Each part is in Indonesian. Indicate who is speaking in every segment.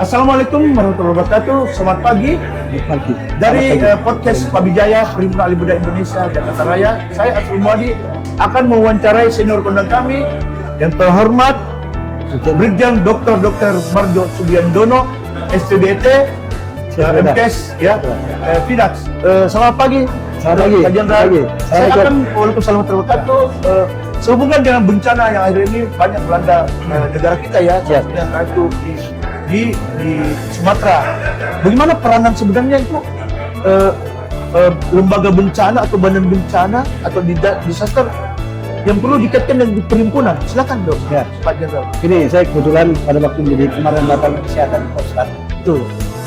Speaker 1: Assalamualaikum warahmatullahi wabarakatuh. Selamat pagi. Dari podcast Pak Wijaya, Perhimpunan Ahli Bedah Indonesia Jakarta Raya, saya Asri Muadi akan mewawancarai senior kondang kami yang terhormat Brigjen Dr. Marjo Subiandono, SPBT, MKes, ya, Fidax. Selamat pagi.
Speaker 2: Selamat pagi.
Speaker 1: Pak Jenderal. Saya akan waalaikumsalam warahmatullahi wabarakatuh. Sehubungan dengan bencana yang akhir ini banyak melanda negara kita ya, yang itu di Sumatera. Bagaimana peranan sebenarnya itu lembaga bencana atau badan bencana atau disaster yang perlu dikaitkan dengan perhimpunan? Silakan dok,
Speaker 2: ya.
Speaker 1: Pak Jenderal.
Speaker 2: Ini saya kebetulan pada waktu menjadi kemarin Bapak Kesehatan Polstat itu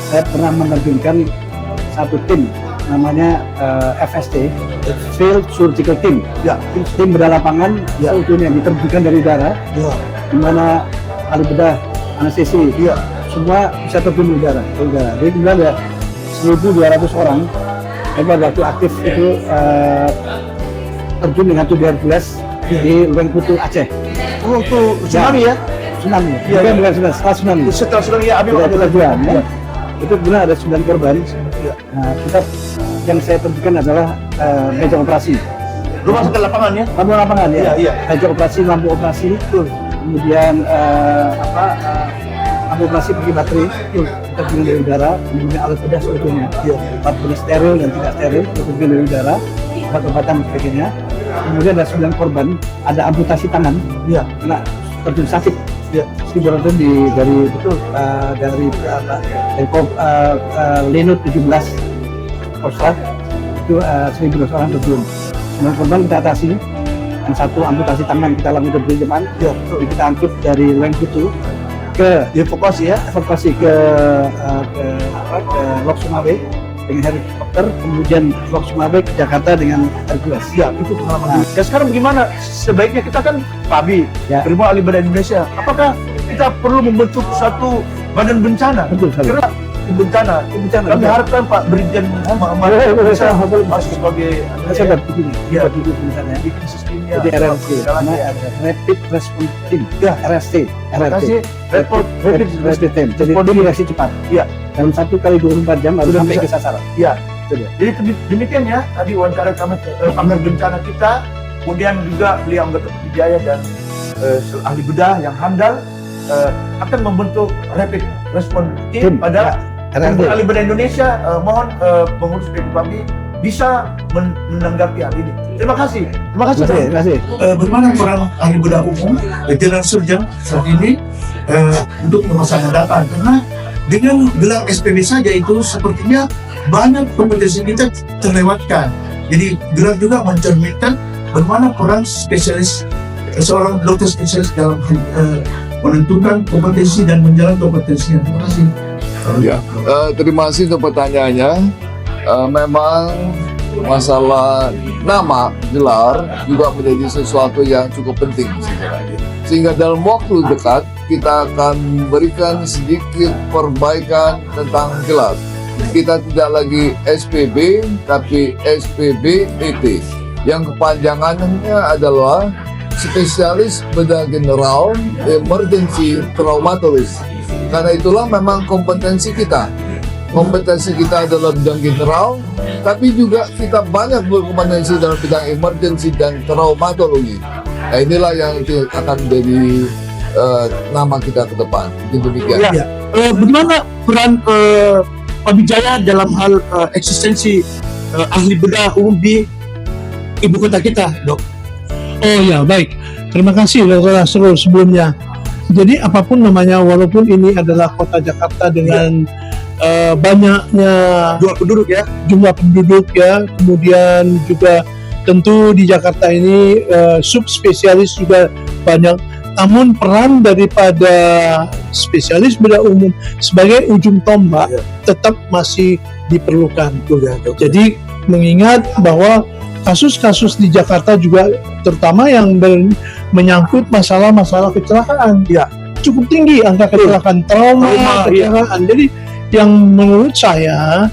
Speaker 2: saya pernah menerjunkan satu tim namanya FST, Field Surgical Team.
Speaker 1: Ya,
Speaker 2: tim berlapangan seutuhnya diterjunkan dari udara, di mana ahli bedah, anestesi, semua bisa terjun di udara. Jadi kemudian ada 1.200 orang yang pada waktu aktif itu terjun dengan tubuh Hercules di Lengkutu, Aceh.
Speaker 1: Oh, itu tsunami ya?
Speaker 2: Tsunami.
Speaker 1: Iya,
Speaker 2: Bukan setelah tsunami.
Speaker 1: Setelah tsunami ya,
Speaker 2: Tidak terjun. Itu kemudian ada 9 korban. Nah, kita yang saya tentukan adalah meja operasi.
Speaker 1: Lu masuk ke lapangan ya?
Speaker 2: Lapangan ya.
Speaker 1: Iya.
Speaker 2: Meja operasi, lampu operasi, kemudian lampu operasi pakai baterai, kita bikin dari udara, kemudian alat bedah sebetulnya, alat bedah steril dan tidak steril, kita bikin dari udara, obat-obatan dan sebagainya. Kemudian ada 9 korban, ada amputasi tangan, kena terjun sakit. Sekitar itu dari Lenut 17 Polstat itu 1.200 orang terjun. 9 korban kita atasi, yang satu amputasi tangan kita lakukan berjemaah, kita angkut dari Lengkutu ke evakuasi ke Lok Sumawe dengan helikopter, kemudian Lok Sumawe ke Jakarta dengan Hercules.
Speaker 1: Ya, itu pengalaman. Dan sekarang bagaimana? Sebaiknya kita kan PABI, Perhimpunan Ahli Bedah Indonesia. Apakah kita perlu membentuk satu badan bencana?
Speaker 2: Betul sekali.
Speaker 1: Karena bencana. Kami harapkan Pak Brigjen Muhammad bisa masuk sebagai
Speaker 2: itu misalnya
Speaker 1: di krisis ini.
Speaker 2: jadi RRT, Rapid Response Team, RST, Rapid Response Team. Jadi itu reaksi cepat. Dalam 1x24 jam harus sampai ke sasaran.
Speaker 1: Jadi demikian ya tadi wawancara kami pamer bencana kita, kemudian juga beliau anggota Wijaya dan ahli bedah yang handal akan membentuk Rapid Response Team pada ahli bedah Indonesia. Mohon pengurus PPABI bisa menanggapi hal ini. Terima kasih. Terima kasih. Bagaimana peran ahli bedah umum, General Surgeon saat ini untuk masa mendatang? Karena dengan gelar SPB saja itu sepertinya banyak kompetensi kita terlewatkan. Jadi gelar juga mencerminkan bagaimana peran spesialis seorang dokter spesialis dalam menentukan kompetensi dan menjalankan kompetensinya. Terima kasih.
Speaker 3: Terima kasih untuk pertanyaannya. Memang masalah nama gelar juga menjadi sesuatu yang cukup penting sehingga dalam waktu dekat kita akan memberikan sedikit perbaikan tentang gelar. Kita tidak lagi SPB tapi SPBET yang kepanjangannya adalah Spesialis Bedah General Emergency Traumatologist. Karena itulah memang kompetensi kita. Kompetensi kita adalah bidang general, tapi juga kita banyak berkompetensi dalam bidang emergency dan traumatologi. Nah, inilah yang akan menjadi nama kita ke depan. Demikian.
Speaker 1: Bagaimana peran Pak Wijaya dalam hal eksistensi ahli bedah umum di ibu kota kita, dok?
Speaker 4: Oh ya, baik. Terima kasih Dr. Asrul sebelumnya. Jadi apapun namanya, walaupun ini adalah kota Jakarta dengan banyaknya jumlah penduduk ya, kemudian juga tentu di Jakarta ini subspesialis juga banyak, namun peran daripada spesialis bedah umum sebagai ujung tombak tetap masih diperlukan. Jadi mengingat bahwa kasus-kasus di Jakarta juga terutama yang menyangkut masalah-masalah kecelakaan cukup tinggi, angka kecelakaan trauma kecelakaan. Jadi yang menurut saya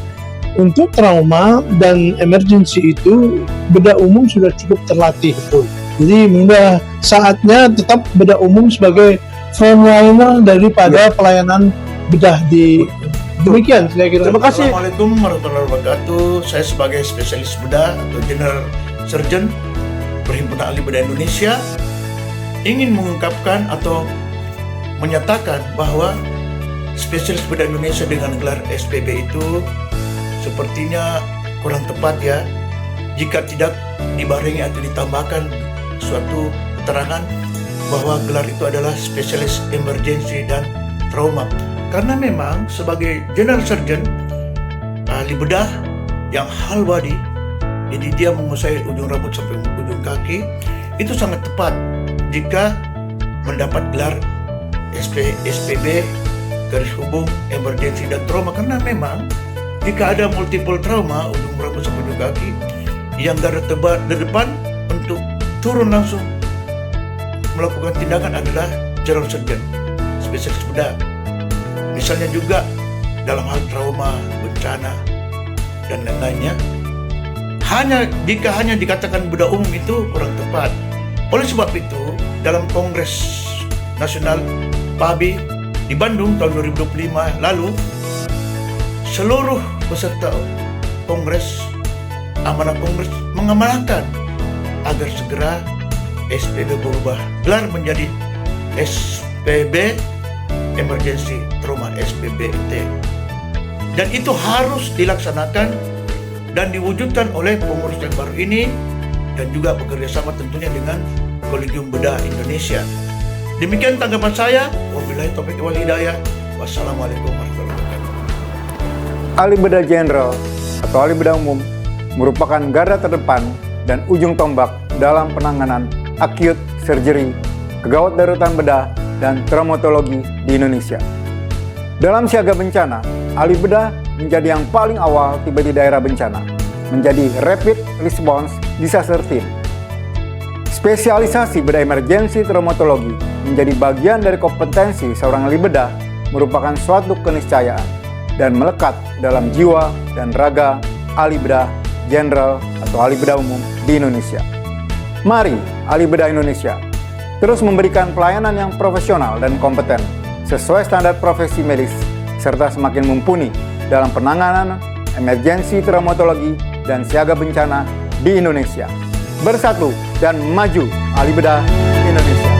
Speaker 4: untuk trauma dan emergency itu bedah umum sudah cukup terlatih. Jadi mudah saatnya tetap bedah umum sebagai frontliner daripada pelayanan bedah di demikian saya kira. Terima kasih.
Speaker 1: Assalamualaikum warahmatullahi wabarakatuh. Saya sebagai spesialis bedah atau General Surgeon Perhimpunan Ahli Bedah Indonesia ingin mengungkapkan atau menyatakan bahwa spesialis bedah Indonesia dengan gelar SPB itu sepertinya kurang tepat ya, jika tidak dibarengi atau ditambahkan suatu keterangan bahwa gelar itu adalah spesialis emergency dan trauma. Karena memang sebagai general surgeon, ahli bedah yang whole body, jadi dia menguasai ujung rambut sampai ujung kaki, itu sangat tepat jika mendapat gelar SPB garis hubung emergency dan trauma. Karena memang jika ada multiple trauma ujung rambut sampai ujung kaki, yang garda terdepan untuk turun langsung melakukan tindakan adalah general surgeon, spesialis bedah. Misalnya juga dalam hal trauma, bencana, dan lain-lainnya. Jika hanya dikatakan bedah umum itu kurang tepat. Oleh sebab itu, dalam Kongres Nasional PABI di Bandung tahun 2025 lalu, seluruh peserta Kongres, amanah Kongres mengamanahkan agar segera SPB berubah gelar menjadi SPB Emergency Trauma, SPBT. Dan itu harus dilaksanakan dan diwujudkan oleh pengurus yang baru ini dan juga bekerjasama tentunya dengan Kolegium Bedah Indonesia. Demikian tanggapan saya. Wabillahi taufiq wal hidayah. Wassalamualaikum warahmatullahi wabarakatuh.
Speaker 5: Ahli bedah general atau ahli bedah umum merupakan garda terdepan dan ujung tombak dalam penanganan acute surgery, kegawat daruratan bedah, dan traumatologi di Indonesia. Dalam siaga bencana, ahli bedah menjadi yang paling awal tiba di daerah bencana, menjadi Rapid Response Disaster Team. Spesialisasi bedah emergensi traumatologi menjadi bagian dari kompetensi seorang ahli bedah merupakan suatu keniscayaan dan melekat dalam jiwa dan raga ahli bedah general atau ahli bedah umum di Indonesia. Mari ahli bedah Indonesia terus memberikan pelayanan yang profesional dan kompeten sesuai standar profesi medis serta semakin mumpuni dalam penanganan emergensi traumatologi dan siaga bencana di Indonesia. Bersatu dan maju ahli bedah Indonesia.